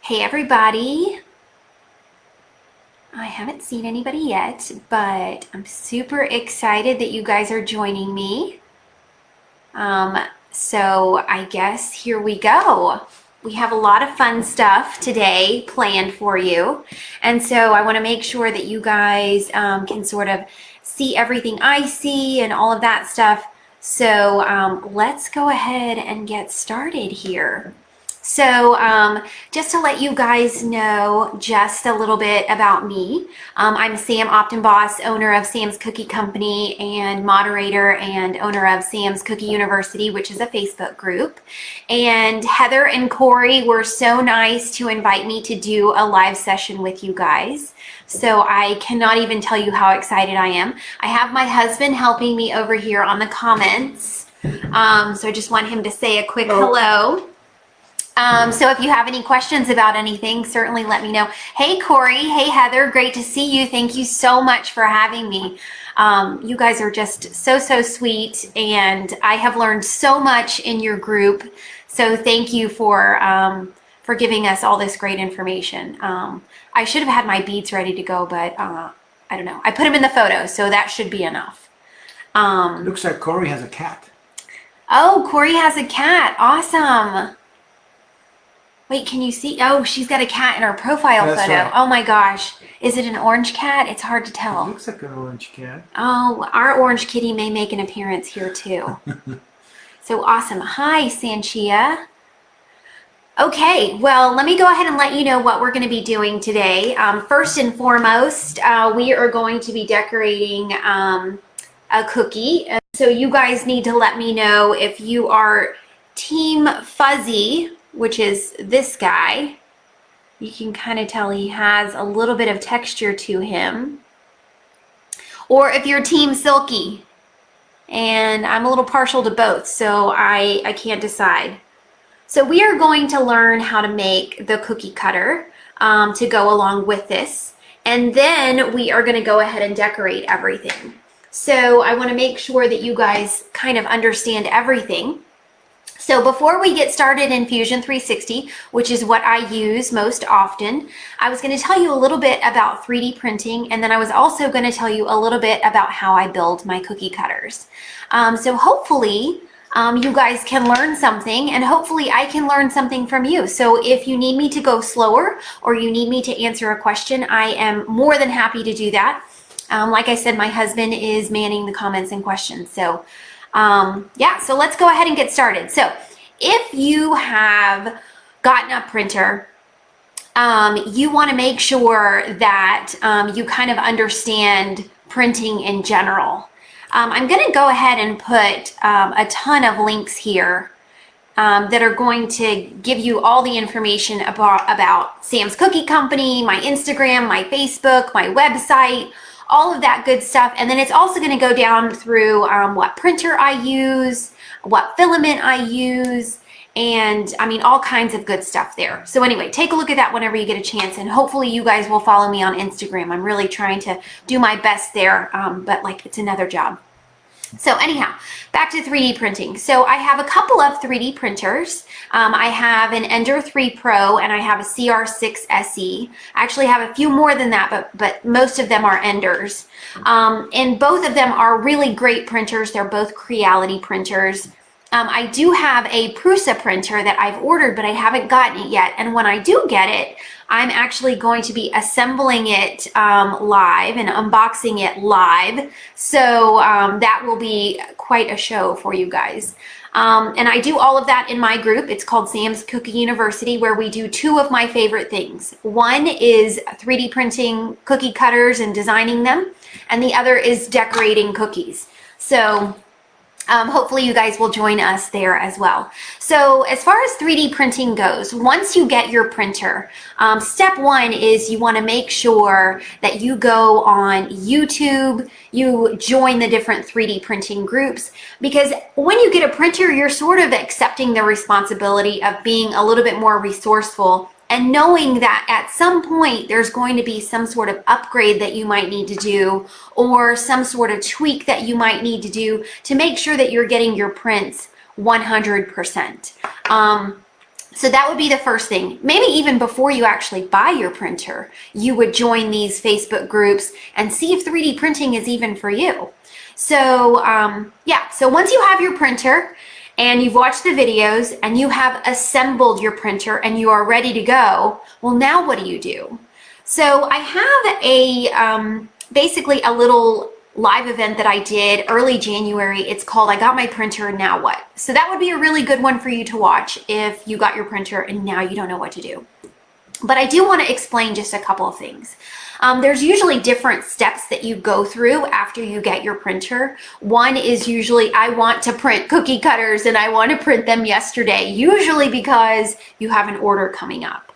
Hey everybody. I haven't seen anybody yet, but I'm super excited that you guys are joining me. So I guess here we go. We have a lot of fun stuff today planned for you. And so I want to make sure that you guys can sort of see everything I see and all of that stuff. So let's go ahead and get started here. So just to let you guys know just a little bit about me, I'm Sam Optenboss, owner of Sam's Cookie Company and moderator and owner of Sam's Cookie University, which is a Facebook group. And Heather and Corey were so nice to invite me to do a live session with you guys. So I cannot even tell you how excited I am. I have my husband helping me over here on the comments. So I just want him to say a quick hello. So if you have any questions about anything, certainly let me know. Hey, Corey. Hey, Heather. Great to see you. Thank you so much for having me. You guys are just so sweet, and I have learned so much in your group. So thank you for giving us all this great information. I should have had my beads ready to go, but I don't know. I put them in the photo, so that should be enough. Looks like Corey has a cat. Oh, Corey has a cat. Awesome. Wait, can you see? Oh, she's got a cat in her profile photo. Right. Oh my gosh. Is it an orange cat? It's hard to tell. It looks like an orange cat. Oh, our orange kitty may make an appearance here too. So awesome. Hi, Sanchia. Okay, well, let me go ahead and let you know what we're going to be doing today. First and foremost, we are going to be decorating a cookie. So you guys need to let me know if you are Team Fuzzy, which is this guy. You can kind of tell he has a little bit of texture to him. Or if you're Team Silky. And I'm a little partial to both, so I can't decide. So we are going to learn how to make the cookie cutter to go along with this. And then we are going to go ahead and decorate everything. So I want to make sure that you guys kind of understand everything. So before we get started in Fusion 360, which is what I use most often, I was going to tell you a little bit about 3D printing, and then I was also going to tell you a little bit about how I build my cookie cutters. So hopefully you guys can learn something, and hopefully I can learn something from you. So if you need me to go slower or you need me to answer a question, I am more than happy to do that. Like I said, my husband is manning the comments and questions. So yeah, so let's go ahead and get started. So if you have gotten a printer, you want to make sure that you kind of understand printing in general. I'm going to go ahead and put a ton of links here that are going to give you all the information about Sam's Cookie Company, my Instagram, my Facebook, my website, all of that good stuff. And then it's also going to go down through what printer I use, what filament I use, and I mean, all kinds of good stuff there. So anyway, take a look at that whenever you get a chance, and hopefully you guys will follow me on Instagram. I'm really trying to do my best there, but like it's another job. So anyhow, back to 3D printing. So I have a couple of 3D printers. I have an Ender 3 Pro and I have a CR6 SE. I actually have a few more than that, but most of them are Enders. And both of them are really great printers. They're both Creality printers. I do have a Prusa printer that I've ordered, but I haven't gotten it yet. And when I do get it, I'm actually going to be assembling it live and unboxing it live. So that will be quite a show for you guys. And I do all of that in my group. It's called Sam's Cookie University, where we do two of my favorite things. One is 3D printing cookie cutters and designing them, and the other is decorating cookies. So hopefully you guys will join us there as well. So as far as 3D printing goes, once you get your printer, step one is you want to make sure that you go on YouTube, you join the different 3D printing groups, because when you get a printer, you're sort of accepting the responsibility of being a little bit more resourceful and knowing that at some point there's going to be some sort of upgrade that you might need to do, or some sort of tweak that you might need to do to make sure that you're getting your prints 100%. So that would be the first thing. Maybe even before you actually buy your printer, you would join these Facebook groups and see if 3D printing is even for you. So yeah, so once you have your printer and you've watched the videos and you have assembled your printer and you are ready to go, well, now what do? So I have a basically a little live event that I did early January. It's called I Got My Printer, Now What? So that would be a really good one for you to watch if you got your printer and now you don't know what to do. But I do want to explain just a couple of things. There's usually different steps that you go through after you get your printer. One is usually I want to print cookie cutters and I want to print them yesterday, usually because you have an order coming up.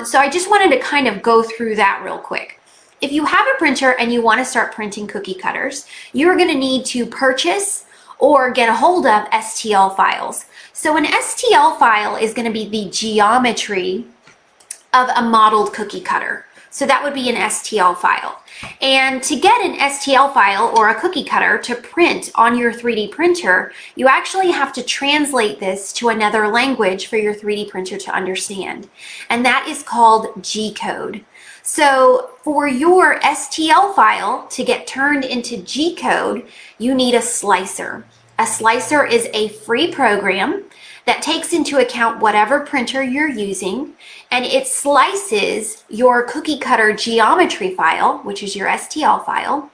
So I just wanted to kind of go through that real quick. If you have a printer and you want to start printing cookie cutters, you're going to need to purchase or get a hold of STL files. So an STL file is going to be the geometry of a modeled cookie cutter. So that would be an STL file. And to get an STL file or a cookie cutter to print on your 3D printer, you actually have to translate this to another language for your 3D printer to understand. And that is called G-code. So for your STL file to get turned into G-code, you need a slicer. A slicer is a free program that takes into account whatever printer you're using, and it slices your cookie cutter geometry file, which is your STL file,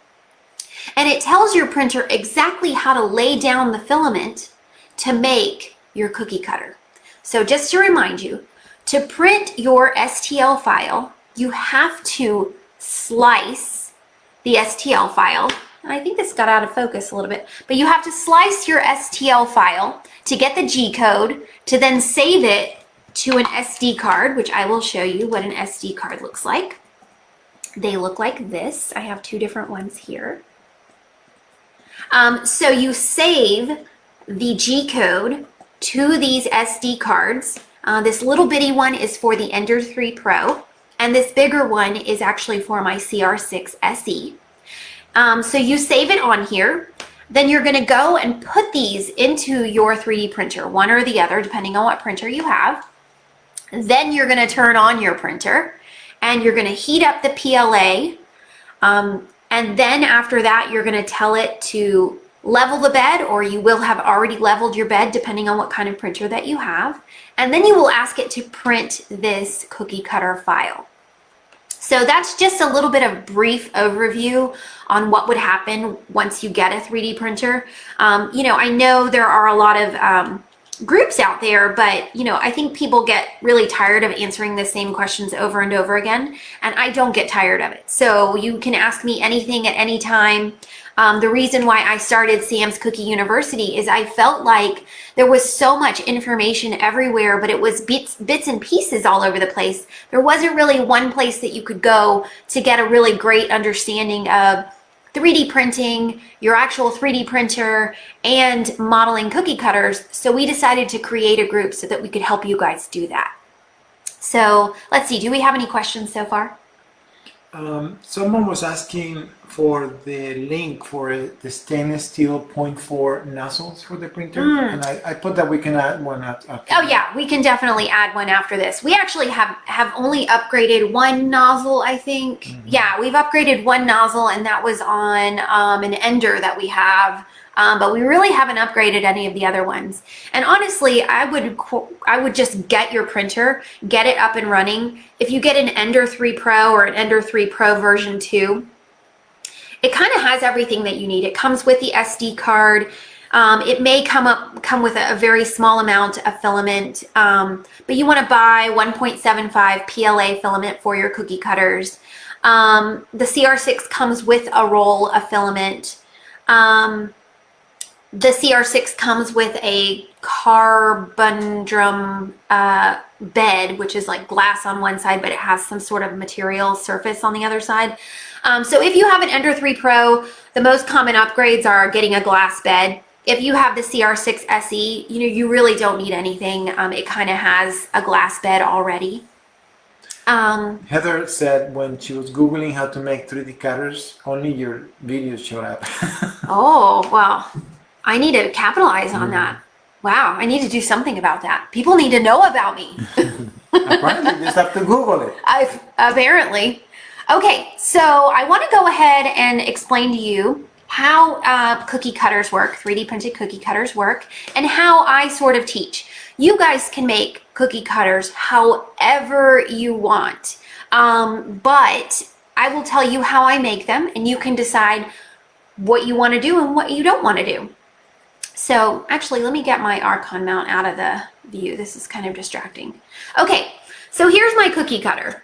and it tells your printer exactly how to lay down the filament to make your cookie cutter. So just to remind you, to print your STL file, you have to slice the STL file. And I think this got out of focus a little bit, but you have to slice your STL file to get the G-code, to then save it to an SD card, which I will show you what an SD card looks like. They look like this. I have two different ones here. So you save the G-code to these SD cards. This little bitty one is for the Ender 3 Pro. And this bigger one is actually for my CR6 SE. So you save it on here. Then you're going to go and put these into your 3D printer, one or the other, depending on what printer you have. Then you're going to turn on your printer and you're going to heat up the PLA. And then after that, you're going to tell it to level the bed, or you will have already leveled your bed depending on what kind of printer that you have. And then you will ask it to print this cookie cutter file. So that's just a little bit of brief overview on what would happen once you get a 3D printer. You know, I know there are a lot of groups out there, but you know, I think people get really tired of answering the same questions over and over again, and I don't get tired of it. So you can ask me anything at any time. The reason why I started Sam's Cookie University is I felt like there was so much information everywhere, but it was bits and pieces all over the place. There wasn't really one place that you could go to get a really great understanding of 3D printing, your actual 3D printer, and modeling cookie cutters. So we decided to create a group so that we could help you guys do that. So let's see, do we have any questions so far? Someone was asking for the link for the stainless steel 0.4 nozzles for the printer, and I put that we can add one after. Oh yeah, we can definitely add one after this. We actually have only upgraded one nozzle, I think. Yeah, we've upgraded one nozzle, and that was on an Ender that we have. But we really haven't upgraded any of the other ones. And honestly, I would just get your printer, get it up and running. If you get an Ender 3 Pro or an Ender 3 Pro version 2, it kind of has everything that you need. It comes with the SD card. It may come with a very small amount of filament, but you want to buy 1.75 PLA filament for your cookie cutters. The CR6 comes with a roll of filament. The CR6 comes with a carbondrum bed, which is like glass on one side, but it has some sort of material surface on the other side. So if you have an Ender 3 Pro, the most common upgrades are getting a glass bed. If you have the CR6 SE, you know, you really don't need anything. It kind of has a glass bed already. Heather said when she was Googling how to make 3D cutters, only your videos showed up. Oh, well, I need to capitalize on that. Wow, I need to do something about that. People need to know about me. Apparently, you just have to Google it. Apparently. Okay, so I want to go ahead and explain to you how cookie cutters work, 3D printed cookie cutters work, and how I sort of teach. You guys can make cookie cutters however you want, but I will tell you how I make them, and you can decide what you want to do and what you don't want to do. So actually, let me get my Archon mount out of the view. This is kind of distracting. Okay, so here's my cookie cutter.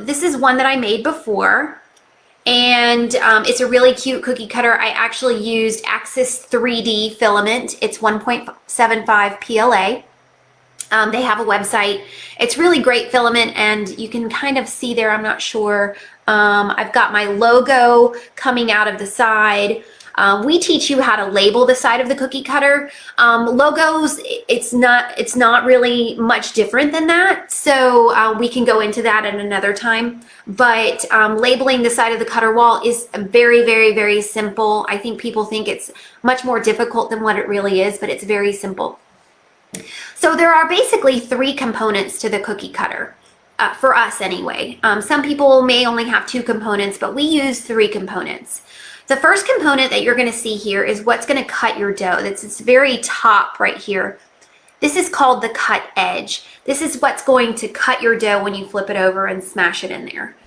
This is one that I made before, and it's a really cute cookie cutter. I actually used Axis 3D filament. It's 1.75 PLA. They have a website. It's really great filament, and you can kind of see there, I'm not sure. I've got my logo coming out of the side. We teach you how to label the side of the cookie cutter. Logos, it's not really much different than that. So we can go into that at another time. But labeling the side of the cutter wall is very, very, very simple. I think people think it's much more difficult than what it really is, but it's very simple. So there are basically 3 components to the cookie cutter. For us anyway. Some people may only have 2 components, but we use 3 components. The first component that you're going to see here is what's going to cut your dough. That's this very top right here. This is called the cut edge. This is what's going to cut your dough when you flip it over and smash it in there.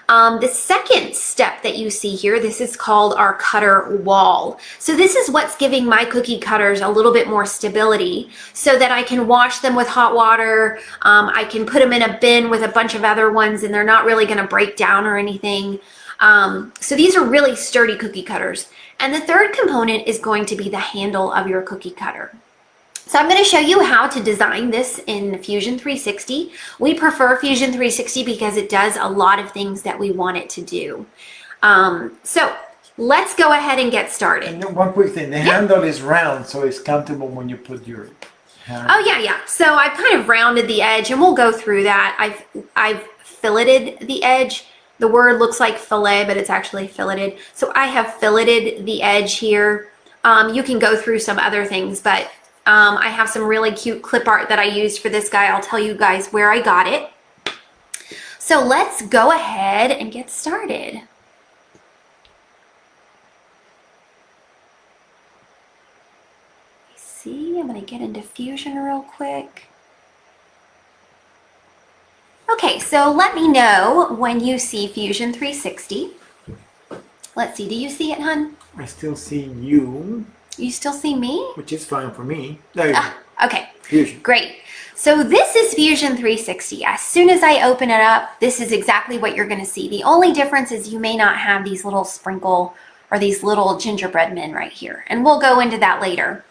The second step that you see here, this is called our cutter wall. So this is what's giving my cookie cutters a little bit more stability so that I can wash them with hot water. I can put them in a bin with a bunch of other ones and they're not really going to break down or anything. So these are really sturdy cookie cutters. And the third component is going to be the handle of your cookie cutter. So I'm going to show you how to design this in Fusion 360. We prefer Fusion 360 because it does a lot of things that we want it to do. So let's go ahead and get started. And one quick thing, the handle is round, so it's comfortable when you put your hand. Oh yeah. So I've kind of rounded the edge, and we'll go through that. I've filleted the edge. The word looks like fillet, but it's actually filleted. So I have filleted the edge here. You can go through some other things, but I have some really cute clip art that I used for this guy. I'll tell you guys where I got it. So let's go ahead and get started. See, I'm going to get into Fusion real quick. Okay, so let me know when you see Fusion 360. Let's see, do you see it, hun? I still see you. You still see me? Which is fine for me. There you go. Okay, Fusion. Great. So this is Fusion 360. As soon as I open it up, this is exactly what you're going to see. The only difference is you may not have these little sprinkle or these little gingerbread men right here. And we'll go into that later.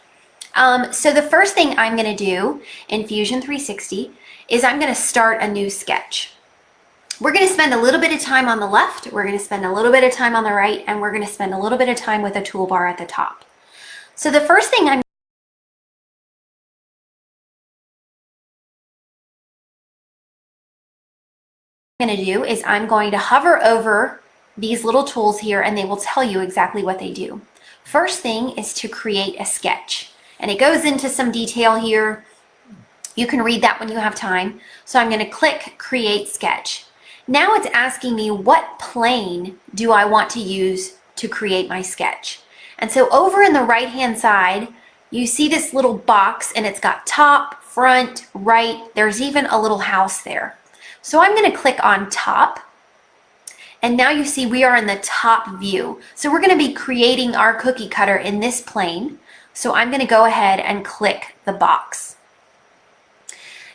So the first thing I'm going to do in Fusion 360 is I'm going to start a new sketch. We're going to spend a little bit of time on the left, we're going to spend a little bit of time on the right, and we're going to spend a little bit of time with a toolbar at the top. So the first thing I'm going to do is I'm going to hover over these little tools here, and they will tell you exactly what they do. First thing is to create a sketch, and it goes into some detail here. You can read that when you have time. So I'm going to click Create Sketch. Now it's asking me what plane do I want to use to create my sketch. And so over in the right hand side, you see this little box, and it's got top, front, right. There's even a little house there. So I'm going to click on top. And now you see we are in the top view. So we're going to be creating our cookie cutter in this plane. So I'm going to go ahead and click the box.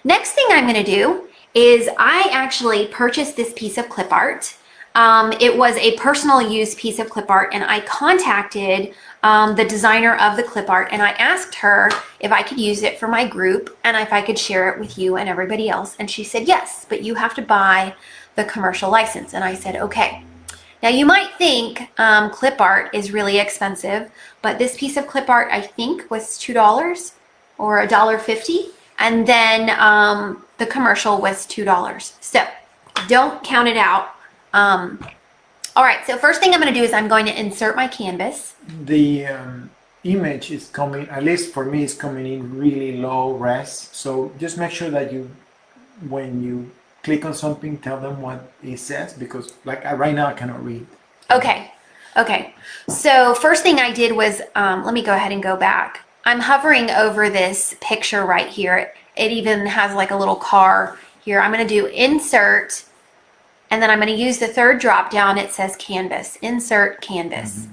Next thing I'm going to do is I actually purchased this piece of clip art. It was a personal use piece of clip art, and I contacted the designer of the clip art, and I asked her if I could use it for my group and if I could share it with you and everybody else. And she said, yes, but you have to buy the commercial license. And I said, okay. Now you might think clip art is really expensive, but this piece of clip art I think was $2 or $1.50. And then the commercial was $2. So don't count it out. All right, so first thing I'm going to do is I'm going to insert my canvas. The image is coming, at least for me, is coming in really low res. So just make sure that when you click on something, tell them what it says, because like right now I cannot read. Okay. Okay. So first thing I did was, let me go ahead and go back. I'm hovering over this picture right here. It even has like a little car here. I'm going to do insert, and then I'm going to use the third drop down. It says canvas, insert canvas.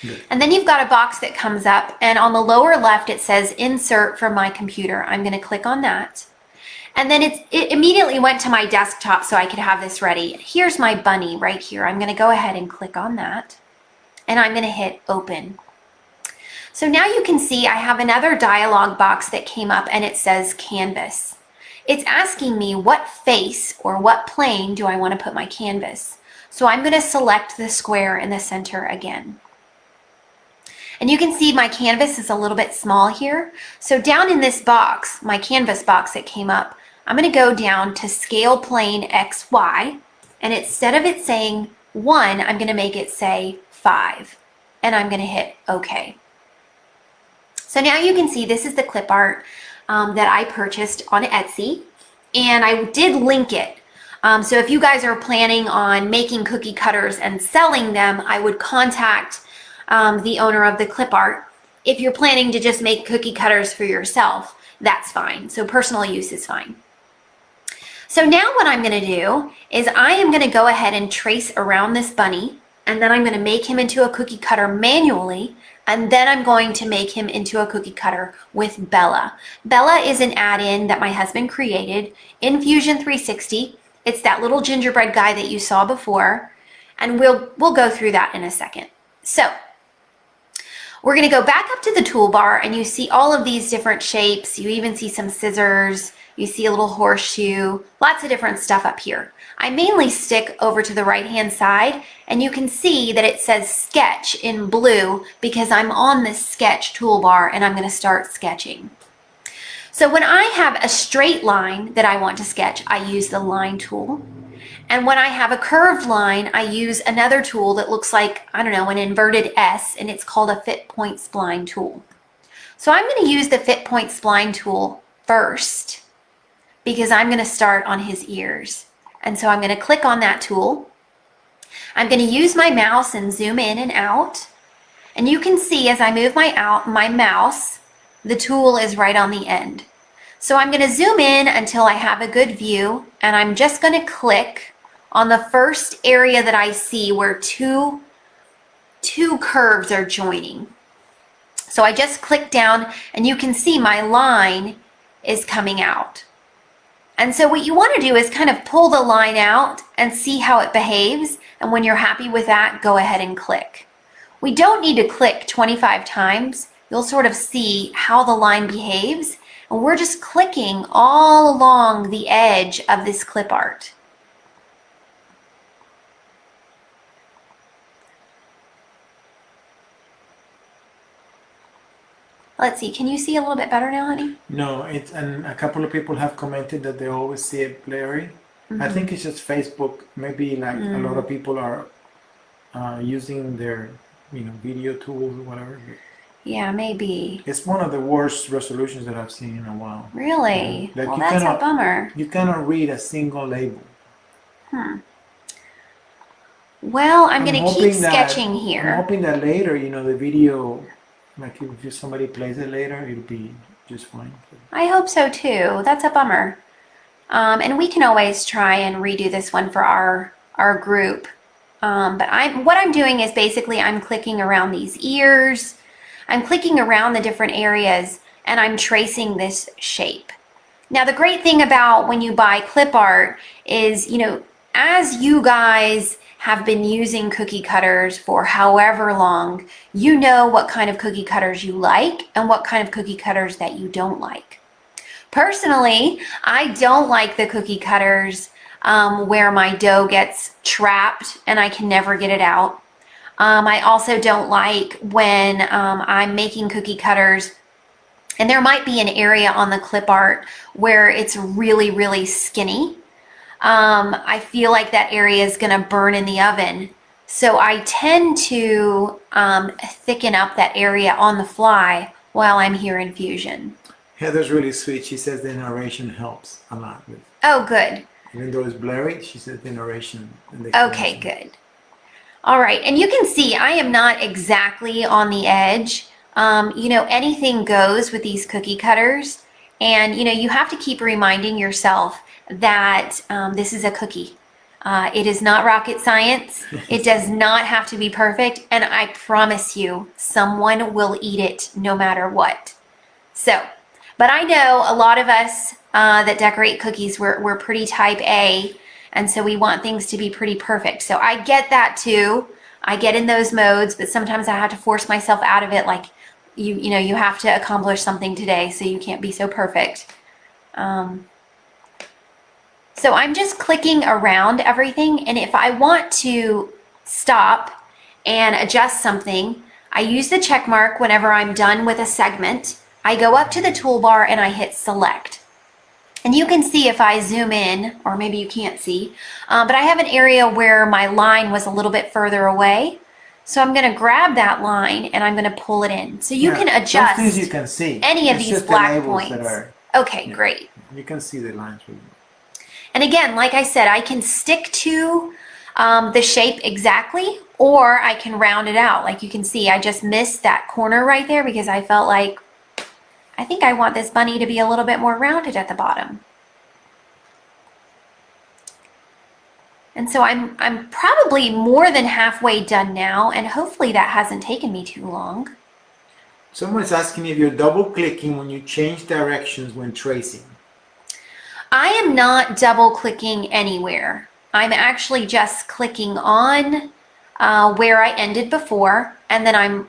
Good. And then you've got a box that comes up, and on the lower left it says insert from my computer. I'm going to click on that. And then it immediately went to my desktop so I could have this ready. Here's my bunny right here. I'm going to go ahead and click on that, and I'm going to hit open. So now you can see I have another dialog box that came up, and it says canvas. It's asking me what face or what plane do I want to put my canvas. So I'm going to select the square in the center again. And you can see my canvas is a little bit small here. So down in this box, my canvas box that came up, I'm going to go down to scale plane XY, and instead of it saying 1, I'm going to make it say 5, and I'm going to hit OK. So now you can see this is the clip art that I purchased on Etsy, and I did link it. So if you guys are planning on making cookie cutters and selling them, I would contact the owner of the clip art. If you're planning to just make cookie cutters for yourself, that's fine. So personal use is fine. So now what I'm going to do is I am going to go ahead and trace around this bunny, and then I'm going to make him into a cookie cutter manually, and then I'm going to make him into a cookie cutter with Bella. Bella is an add-in that my husband created in Fusion 360. It's that little gingerbread guy that you saw before, and we'll go through that in a second. So we're going to go back up to the toolbar, and you see all of these different shapes. You even see some scissors. You see a little horseshoe, lots of different stuff up here. I mainly stick over to the right-hand side, and you can see that it says sketch in blue because I'm on this sketch toolbar and I'm going to start sketching. So when I have a straight line that I want to sketch, I use the line tool. And when I have a curved line, I use another tool that looks like, I don't know, an inverted S, and it's called a fit point spline tool. So I'm going to use the fit point spline tool first because I'm going to start on his ears. And so I'm going to click on that tool. I'm going to use my mouse and zoom in and out. And you can see as I move my mouse, the tool is right on the end. So I'm going to zoom in until I have a good view, and I'm just going to click on the first area that I see where two curves are joining. So I just click down, and you can see my line is coming out. And so what you want to do is kind of pull the line out and see how it behaves. And when you're happy with that, go ahead and click. We don't need to click 25 times. You'll sort of see how the line behaves. And we're just clicking all along the edge of this clip art. Let's see, can you see a little bit better now, honey? No, and a couple of people have commented that they always see it blurry. Mm-hmm. I think it's just Facebook. Maybe like a lot of people are using their video tools or whatever. Yeah, maybe. It's one of the worst resolutions that I've seen in a while. Really? Like Well, that's a bummer. You cannot read a single label. Well, I'm going to keep sketching here. I'm hoping that later, the video, like if somebody plays it later, it'll be just fine. I hope so too. That's a bummer. And we can always try and redo this one for our group. But what I'm doing is basically I'm clicking around these ears. I'm clicking around the different areas, and I'm tracing this shape. Now, the great thing about when you buy clip art is, as you guys have been using cookie cutters for however long, you know what kind of cookie cutters you like and what kind of cookie cutters that you don't like. Personally, I don't like the cookie cutters where my dough gets trapped and I can never get it out. I also don't like when I'm making cookie cutters and there might be an area on the clip art where it's really, really skinny. I feel like that area is going to burn in the oven So I tend to thicken up that area on the fly while I'm here in Fusion. Heather's really sweet. She says the narration helps a lot with, Oh, good. even though it's blurry, she says the narration and the Okay, explanation. good. All right, and you can see I am not exactly on the edge. You know, anything goes with these cookie cutters, and you know, you have to keep reminding yourself that this is a cookie. It is not rocket science. It does not have to be perfect, and I promise you, someone will eat it no matter what. So, but I know a lot of us that decorate cookies, we're pretty type A, and so we want things to be pretty perfect. So I get that too. I get in those modes, but sometimes I have to force myself out of it. Like you know, you have to accomplish something today, so you can't be so perfect. So I'm just clicking around everything, and if I want to stop and adjust something, I use the check mark whenever I'm done with a segment. I go up to the toolbar and I hit select. And you can see if I zoom in, or maybe you can't see, but I have an area where my line was a little bit further away. So I'm going to grab that line and I'm going to pull it in. So you can adjust those things you can see. any of It's these just the black labels points. that are, Okay, yeah. great. You can see the lines really well. And again, like I said, I can stick to the shape exactly, or I can round it out. Like you can see, I just missed that corner right there because I felt like, I think I want this bunny to be a little bit more rounded at the bottom. And so I'm probably more than halfway done now, and hopefully that hasn't taken me too long. Someone's asking if you're double clicking when you change directions when tracing. I am not double clicking anywhere. I'm actually just clicking on where I ended before, and then I'm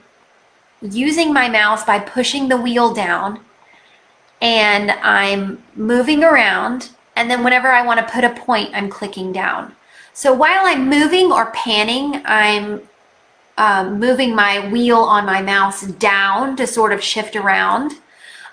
using my mouse by pushing the wheel down, and I'm moving around, and then whenever I want to put a point, I'm clicking down. So while I'm moving or panning, I'm moving my wheel on my mouse down to sort of shift around.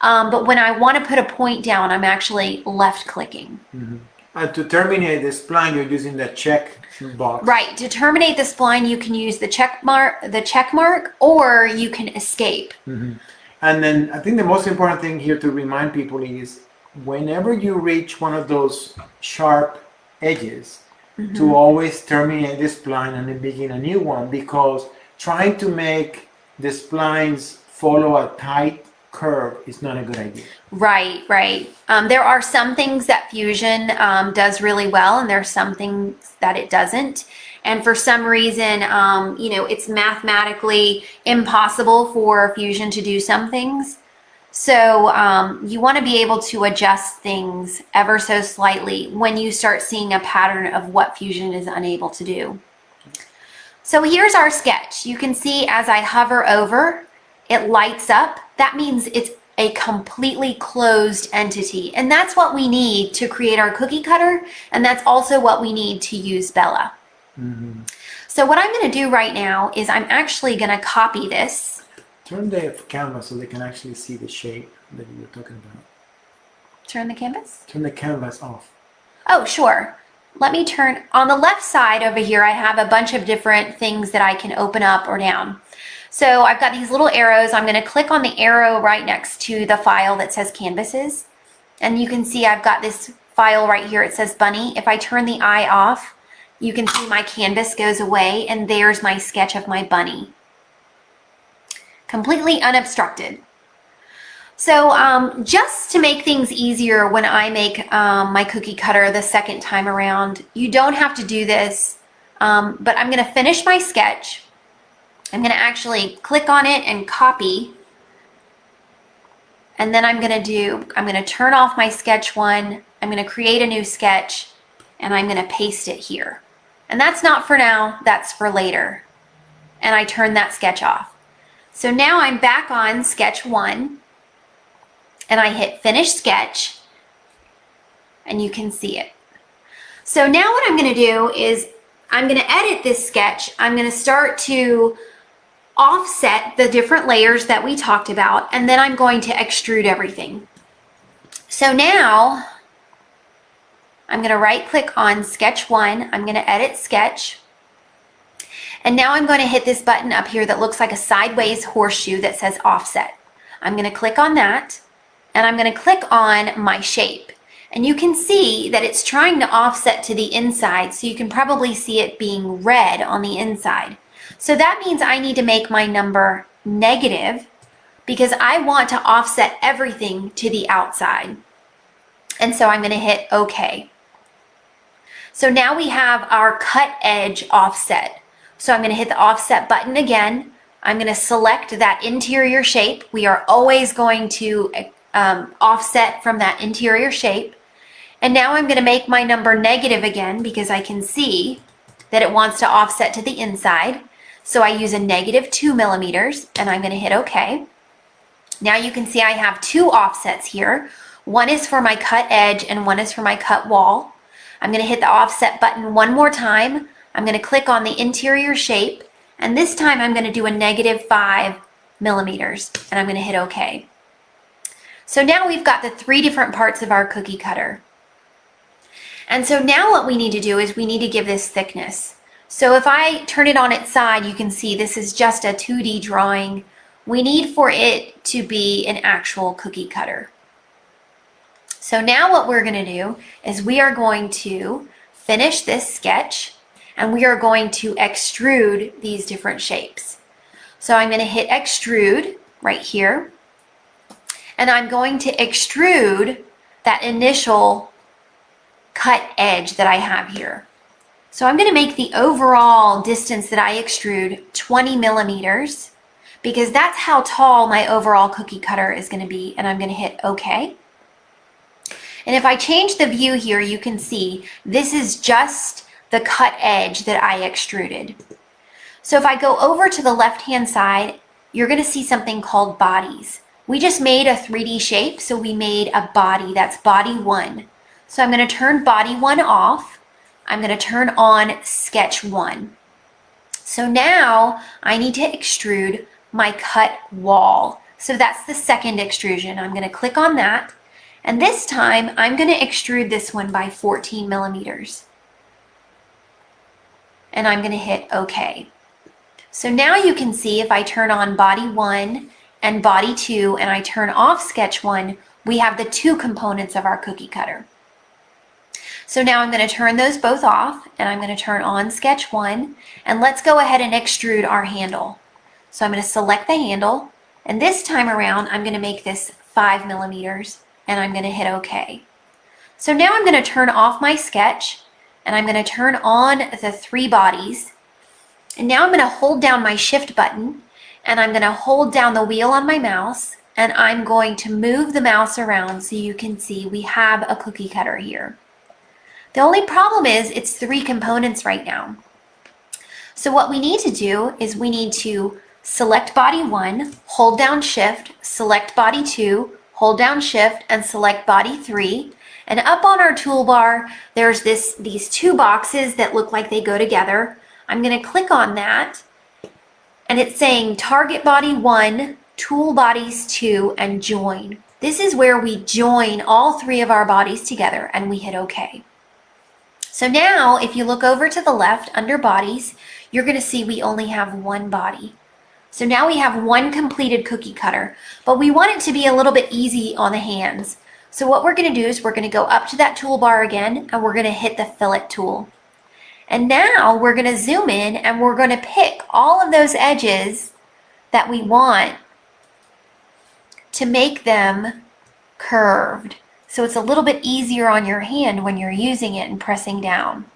But when I want to put a point down, I'm actually left clicking. Mm-hmm. And to terminate the spline, you're using the check box. Right. To terminate the spline, you can use the check mark, or you can escape. Mm-hmm. And then I think the most important thing here to remind people is whenever you reach one of those sharp edges, Mm-hmm. to always terminate the spline and then begin a new one, because trying to make the splines follow a tight curve is not a good idea. Right, right. There are some things that Fusion does really well, and there's some things that it doesn't. And for some reason, you know, it's mathematically impossible for Fusion to do some things. So you want to be able to adjust things ever so slightly when you start seeing a pattern of what Fusion is unable to do. So here's our sketch. You can see as I hover over, it lights up. That means it's a completely closed entity. And that's what we need to create our cookie cutter. And that's also what we need to use Bella. Mm-hmm. So what I'm going to do right now is I'm actually going to copy this. Turn the canvas so they can actually see the shape that you were talking about. Turn the canvas? Turn the canvas off. Oh, sure. Let me turn, on the left side over here, I have a bunch of different things that I can open up or down. So I've got these little arrows. I'm going to click on the arrow right next to the file that says canvases. And you can see I've got this file right here. It says bunny. If I turn the eye off, you can see my canvas goes away, and there's my sketch of my bunny. Completely unobstructed. So just to make things easier when I make my cookie cutter the second time around, you don't have to do this, but I'm going to finish my sketch. I'm going to actually click on it and copy, and then I'm going to turn off my sketch one, I'm going to create a new sketch, and I'm going to paste it here. And that's not for now, that's for later. And I turn that sketch off. So now I'm back on sketch one, and I hit finish sketch, and you can see it. So now what I'm going to do is I'm going to edit this sketch. I'm going to start to offset the different layers that we talked about, and then I'm going to extrude everything. So now I'm going to right click on sketch one. I'm going to edit sketch. And now I'm going to hit this button up here that looks like a sideways horseshoe that says offset. I'm going to click on that, and I'm going to click on my shape. And you can see that it's trying to offset to the inside, so you can probably see it being red on the inside. So that means I need to make my number negative because I want to offset everything to the outside. And so I'm going to hit OK. So now we have our cut edge offset. So I'm going to hit the offset button again. I'm going to select that interior shape. We are always going to offset from that interior shape. And now I'm going to make my number negative again because I can see that it wants to offset to the inside. So I use a -2 millimeters, and I'm going to hit OK. Now you can see I have two offsets here. One is for my cut edge and one is for my cut wall. I'm going to hit the offset button one more time. I'm going to click on the interior shape, and this time I'm going to do a -5 millimeters, and I'm going to hit OK. So now we've got the three different parts of our cookie cutter. And so now what we need to do is we need to give this thickness. So if I turn it on its side, you can see this is just a 2D drawing. We need for it to be an actual cookie cutter. So now what we're going to do is we are going to finish this sketch, and we are going to extrude these different shapes. So I'm going to hit extrude right here, and I'm going to extrude that initial cut edge that I have here. So I'm going to make the overall distance that I extrude 20 millimeters because that's how tall my overall cookie cutter is going to be, and I'm going to hit OK. And if I change the view here, you can see this is just the cut edge that I extruded. So if I go over to the left-hand side, you're going to see something called bodies. We just made a 3D shape, so we made a body. That's body 1. So I'm going to turn body 1 off. I'm going to turn on sketch 1. So now I need to extrude my cut wall. So that's the second extrusion. I'm going to click on that. And this time I'm going to extrude this one by 14 millimeters. And I'm going to hit OK. So now you can see if I turn on body 1 and body 2 and I turn off sketch 1, we have the two components of our cookie cutter. So now I'm going to turn those both off, and I'm going to turn on sketch 1, and let's go ahead and extrude our handle. So I'm going to select the handle, and this time around I'm going to make this 5 millimeters, and I'm going to hit OK. So now I'm going to turn off my sketch, and I'm going to turn on the 3 bodies, and now I'm going to hold down my shift button, and I'm going to hold down the wheel on my mouse, and I'm going to move the mouse around so you can see we have a cookie cutter here. The only problem is it's 3 components right now. So what we need to do is we need to select body 1, hold down shift, select body 2, hold down shift, and select body 3. And up on our toolbar, there's these 2 boxes that look like they go together. I'm going to click on that, and it's saying target body 1, tool bodies 2, and join. This is where we join all 3 of our bodies together, and we hit OK. So now, if you look over to the left under bodies, you're going to see we only have 1 body. So now we have 1 completed cookie cutter, but we want it to be a little bit easy on the hands. So what we're going to do is we're going to go up to that toolbar again, and we're going to hit the fillet tool. And now we're going to zoom in, and we're going to pick all of those edges that we want to make them curved. So it's a little bit easier on your hand when you're using it and pressing down.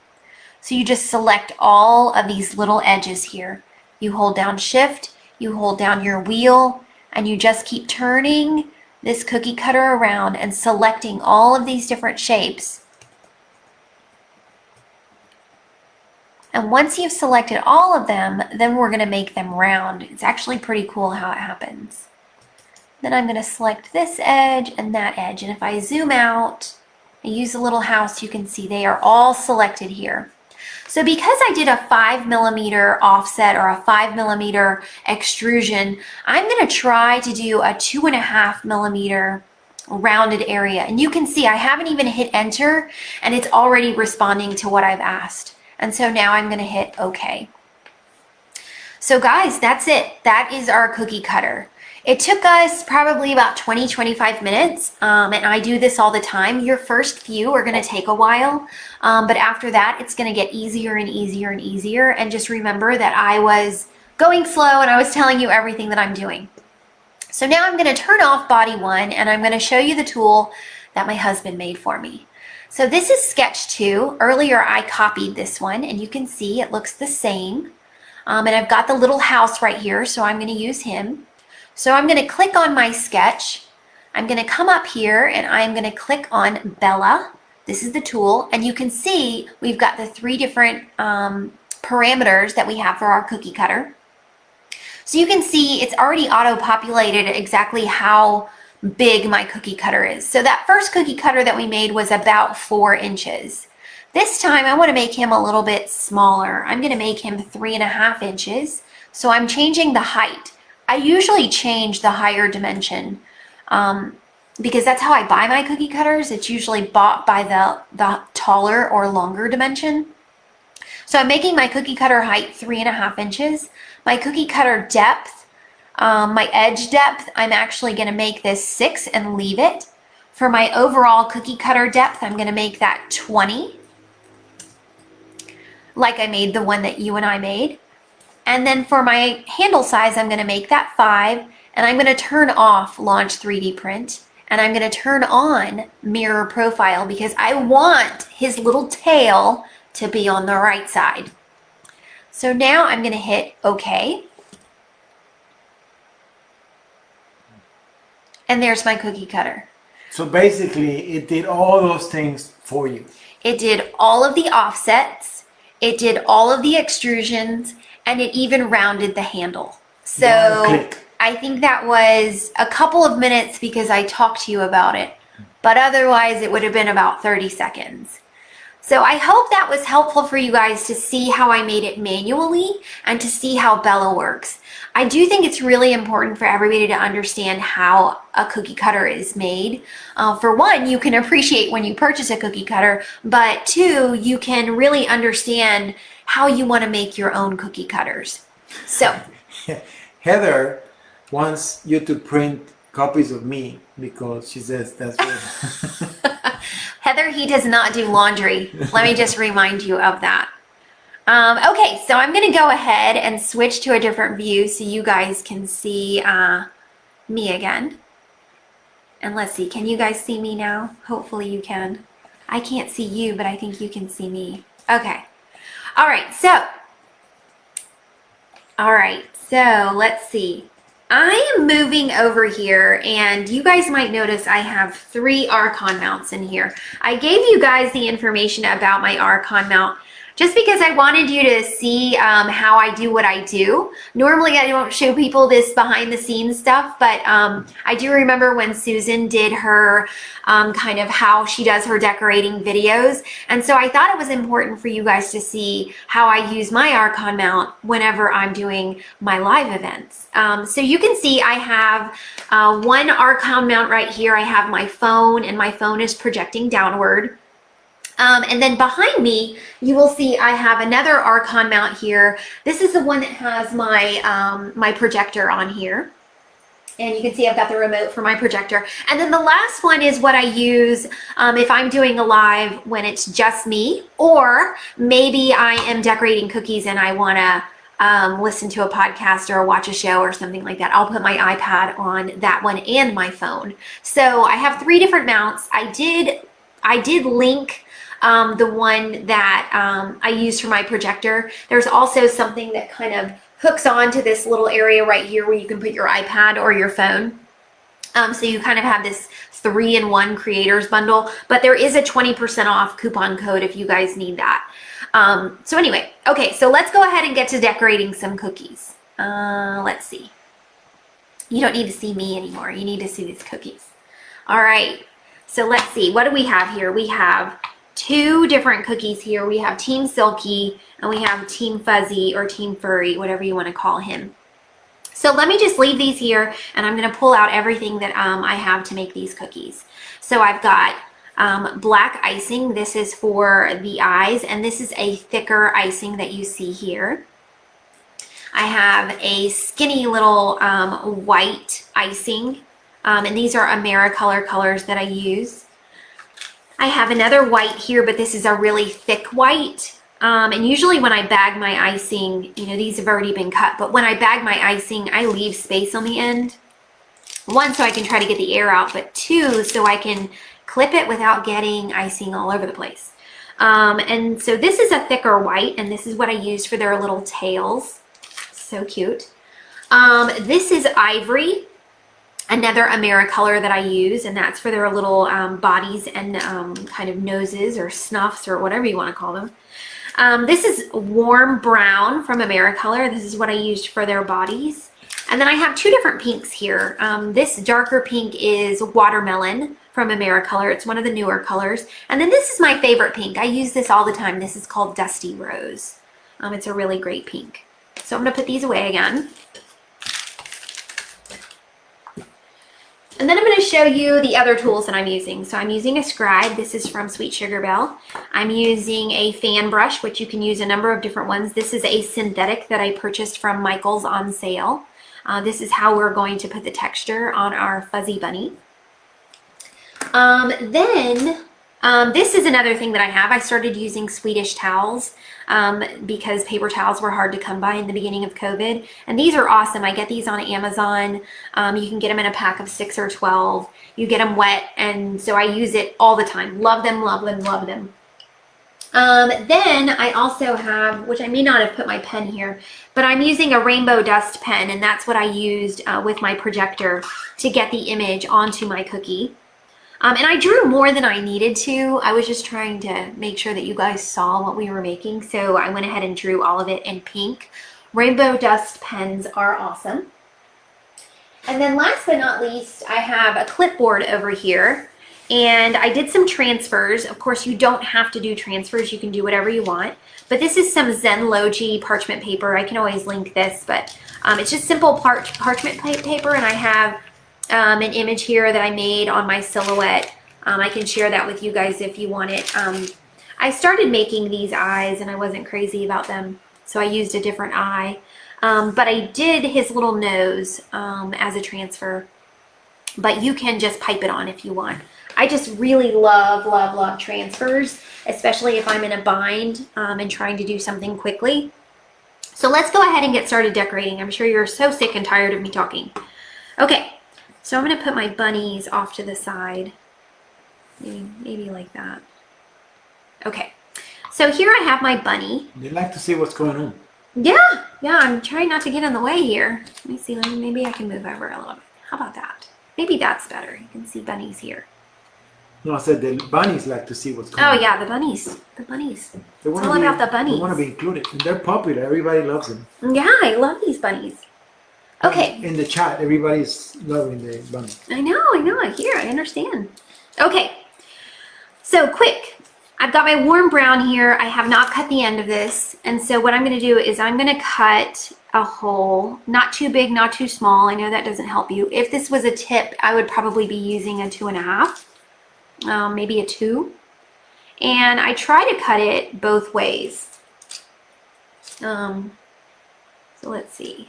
So you just select all of these little edges here. You hold down shift, you hold down your wheel, and you just keep turning this cookie cutter around and selecting all of these different shapes. And once you've selected all of them, then we're going to make them round. It's actually pretty cool how it happens. Then I'm going to select this edge and that edge. And if I zoom out and use a little house, you can see they are all selected here. So because I did a 5 millimeter offset or a 5 millimeter extrusion, I'm going to try to do a 2.5 millimeter rounded area. And you can see I haven't even hit enter, and it's already responding to what I've asked. And so now I'm going to hit OK. So guys, that's it. That is our cookie cutter. It took us probably about 20-25 minutes, and I do this all the time. Your first few are going to take a while, but after that, it's going to get easier and easier and easier. And just remember that I was going slow and I was telling you everything that I'm doing. So now I'm going to turn off body 1, and I'm going to show you the tool that my husband made for me. So this is Sketch 2. Earlier I copied this one, and you can see it looks the same. And I've got the little house right here, so I'm going to use him. So I'm going to click on my sketch. I'm going to come up here and I'm going to click on Bella. This is the tool, and you can see we've got the 3 different parameters that we have for our cookie cutter. So you can see it's already auto-populated exactly how big my cookie cutter is. So that first cookie cutter that we made was about 4 inches. This time I want to make him a little bit smaller. I'm going to make him 3.5 inches. So I'm changing the height. I usually change the higher dimension because that's how I buy my cookie cutters. It's usually bought by the taller or longer dimension. So I'm making my cookie cutter height 3.5 inches. My cookie cutter depth, my edge depth, I'm actually going to make this 6 and leave it. For my overall cookie cutter depth, I'm going to make that 20, like I made the one that you and I made. And then for my handle size, I'm going to make that 5, and I'm going to turn off Launch 3D Print, and I'm going to turn on Mirror Profile because I want his little tail to be on the right side. So now I'm going to hit OK. And there's my cookie cutter. So basically, it did all those things for you. It did all of the offsets, it did all of the extrusions, and it even rounded the handle. So I think that was a couple of minutes because I talked to you about it, but otherwise it would have been about 30 seconds. So I hope that was helpful for you guys to see how I made it manually and to see how Bella works. I do think it's really important for everybody to understand how a cookie cutter is made. For one, you can appreciate when you purchase a cookie cutter, but 2, you can really understand how you want to make your own cookie cutters. So Heather wants you to print copies of me because she says that's good. Heather, he does not do laundry. Let me just remind you of that. Okay, so I'm going to go ahead and switch to a different view so you guys can see me again. And let's see, can you guys see me now? Hopefully you can. I can't see you, but I think you can see me. Okay. All right, so let's see. I am moving over here, and you guys might notice I have 3 Archon mounts in here. I gave you guys the information about my Archon mount just because I wanted you to see how I do what I do. Normally I don't show people this behind the scenes stuff, but I do remember when Susan did her kind of how she does her decorating videos. And so I thought it was important for you guys to see how I use my Archon mount whenever I'm doing my live events. So you can see I have one Archon mount right here. I have my phone, and my phone is projecting downward. And then behind me, you will see I have another Archon mount here. This is the one that has my, my projector on here. And you can see I've got the remote for my projector. And then the last one is what I use if I'm doing a live when it's just me, or maybe I am decorating cookies and I want to listen to a podcast or watch a show or something like that. I'll put my iPad on that one and my phone. So I have 3 different mounts. I did link the one that I use for my projector. There's also something that kind of hooks on to this little area right here where you can put your iPad or your phone. So you kind of have this 3-in-1 creators bundle, but there is a 20% off coupon code if you guys need that. So anyway, okay, so let's go ahead and get to decorating some cookies. Let's see. You don't need to see me anymore. You need to see these cookies. All right, so let's see. What do we have here? We have 2 different cookies here. We have Team Silky and we have Team Fuzzy or Team Furry, whatever you want to call him. So let me just leave these here, and I'm going to pull out everything that I have to make these cookies. So I've got black icing. This is for the eyes, and this is a thicker icing that you see here. I have a skinny little white icing, and these are Americolor colors that I use. I have another white here, but this is a really thick white. And usually when I bag my icing, you know, these have already been cut, but when I bag my icing, I leave space on the end. One, so I can try to get the air out, but two, so I can clip it without getting icing all over the place. And so this is a thicker white, and this is what I used for their little tails. So cute. This is ivory, another Americolor that I use, and that's for their little bodies and kind of noses or snuffs or whatever you want to call them. This is warm brown from Americolor. This is what I used for their bodies. And then I have two different pinks here. This darker pink is watermelon from Americolor. It's one of the newer colors. And then this is my favorite pink. I use this all the time. This is called Dusty Rose. It's a really great pink. So I'm going to put these away again. And then I'm going to show you the other tools that I'm using. So I'm using a scribe. This is from Sweet Sugar Belle. I'm using a fan brush, which you can use a number of different ones. This is a synthetic that I purchased from Michael's on sale. This is how we're going to put the texture on our fuzzy bunny. This is another thing that I have. I started using Swedish towels because paper towels were hard to come by in the beginning of COVID. And these are awesome. I get these on Amazon. You can get them in a pack of 6 or 12. You get them wet, and so I use it all the time. Love them, love them, love them. Then I also have, which I may not have put my pen here, but I'm using a rainbow dust pen, and that's what I used with my projector to get the image onto my cookie. And I drew more than I needed to. I was just trying to make sure that you guys saw what we were making, so I went ahead and drew all of it in pink. Rainbow dust pens are awesome. And then last but not least, I have a clipboard over here. And I did some transfers. Of course, you don't have to do transfers. You can do whatever you want. But this is some Zenlogi parchment paper. I can always link this, but it's just simple parchment paper. And I have an image here that I made on my silhouette. I can share that with you guys if you want it. I started making these eyes and I wasn't crazy about them, so I used a different eye. But I did his little nose as a transfer. But you can just pipe it on if you want. I just really love, love, love transfers, especially if I'm in a bind and trying to do something quickly. So let's go ahead and get started decorating. I'm sure you're so sick and tired of me talking. Okay, so I'm going to put my bunnies off to the side. Maybe like that. Okay, so here I have my bunny. They like to see what's going on. Yeah, I'm trying not to get in the way here. Let me see, maybe I can move over a little bit. How about that? Maybe that's better. You can see bunnies here. No, I said the bunnies like to see what's going on. Oh yeah, the bunnies. The bunnies. It's all about the bunnies. They want to be included. And they're popular. Everybody loves them. Yeah, I love these bunnies. Okay. In the chat, everybody's loving the bunnies. I know. I understand. Okay. So quick. I've got my warm brown here. I have not cut the end of this. And so what I'm going to do is I'm going to cut a hole. Not too big, not too small. I know that doesn't help you. If this was a tip, I would probably be using a 2.5. Maybe a 2. And I try to cut it both ways. So let's see.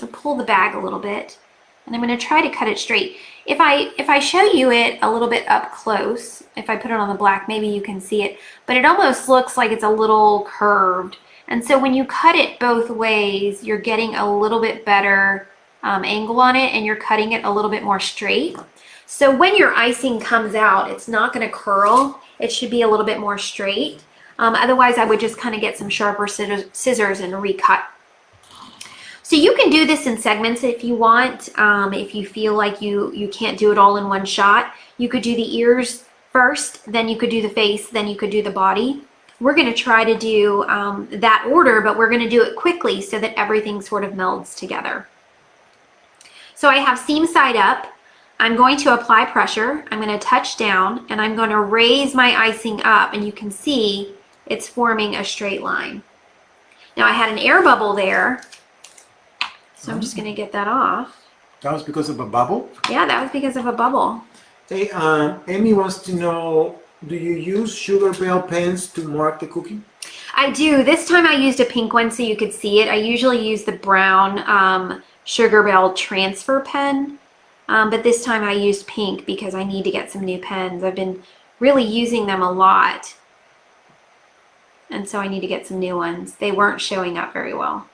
I'll pull the bag a little bit, and I'm going to try to cut it straight. If I show you it a little bit up close, if I put it on the black, maybe you can see it, but it almost looks like it's a little curved. And so when you cut it both ways, you're getting a little bit better angle on it, and you're cutting it a little bit more straight. So when your icing comes out, it's not going to curl. It should be a little bit more straight. Otherwise, I would just kind of get some sharper scissors and recut. So you can do this in segments if you want. If you feel like you can't do it all in one shot, you could do the ears first, then you could do the face, then you could do the body. We're going to try to do that order, but we're going to do it quickly so that everything sort of melds together. So I have seam side up. I'm going to apply pressure. I'm going to touch down, and I'm going to raise my icing up, and you can see it's forming a straight line. Now I had an air bubble there, so I'm just going to get that off. That was because of a bubble? Yeah, that was because of a bubble. Hey, Amy wants to know, do you use Sugar Belle pens to mark the cookie? I do. This time I used a pink one so you could see it. I usually use the brown Sugar Belle transfer pen, but this time I used pink because I need to get some new pens. I've been really using them a lot, and so I need to get some new ones. They weren't showing up very well.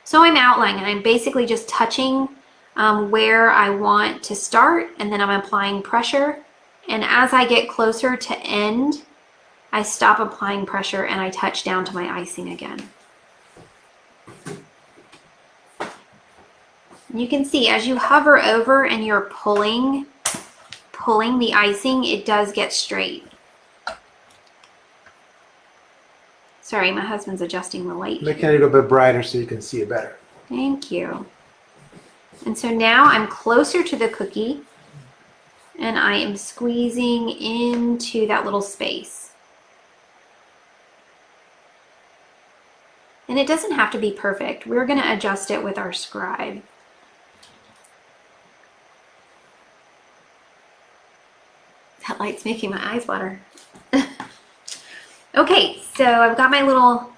So I'm outlining, and I'm basically just touching where I want to start, and then I'm applying pressure. And as I get closer to end, I stop applying pressure and I touch down to my icing again. And you can see as you hover over and you're pulling the icing, it does get straight. Sorry, my husband's adjusting the light. Make it a little bit brighter so you can see it better. Thank you. And so now I'm closer to the cookie and I am squeezing into that little space. And it doesn't have to be perfect. We're going to adjust it with our scribe. That light's making my eyes water. Okay, so I've got my little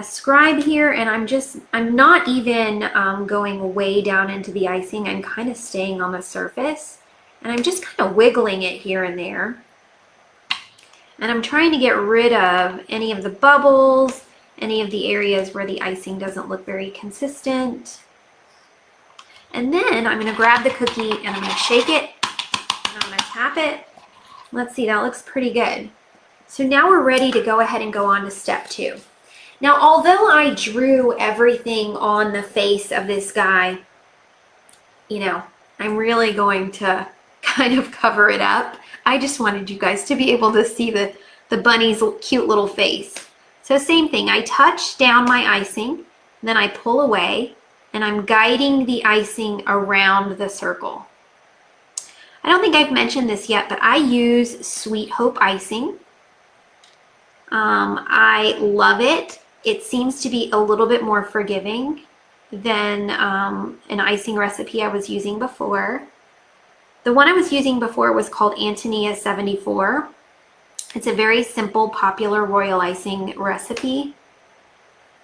scribe here, and I'm not even going way down into the icing. I'm kind of staying on the surface, and I'm just kind of wiggling it here and there. And I'm trying to get rid of any of the bubbles, any of the areas where the icing doesn't look very consistent. And then I'm going to grab the cookie and I'm going to shake it, and I'm going to tap it. Let's see, that looks pretty good. So now we're ready to go ahead and go on to step 2. Now, although I drew everything on the face of this guy, you know, I'm really going to kind of cover it up. I just wanted you guys to be able to see the bunny's cute little face. So same thing, I touch down my icing, then I pull away, and I'm guiding the icing around the circle. I don't think I've mentioned this yet, but I use Sweet Hope icing. I love it. It seems to be a little bit more forgiving than an icing recipe I was using before. The one I was using before was called Antonia 74. It's a very simple, popular royal icing recipe.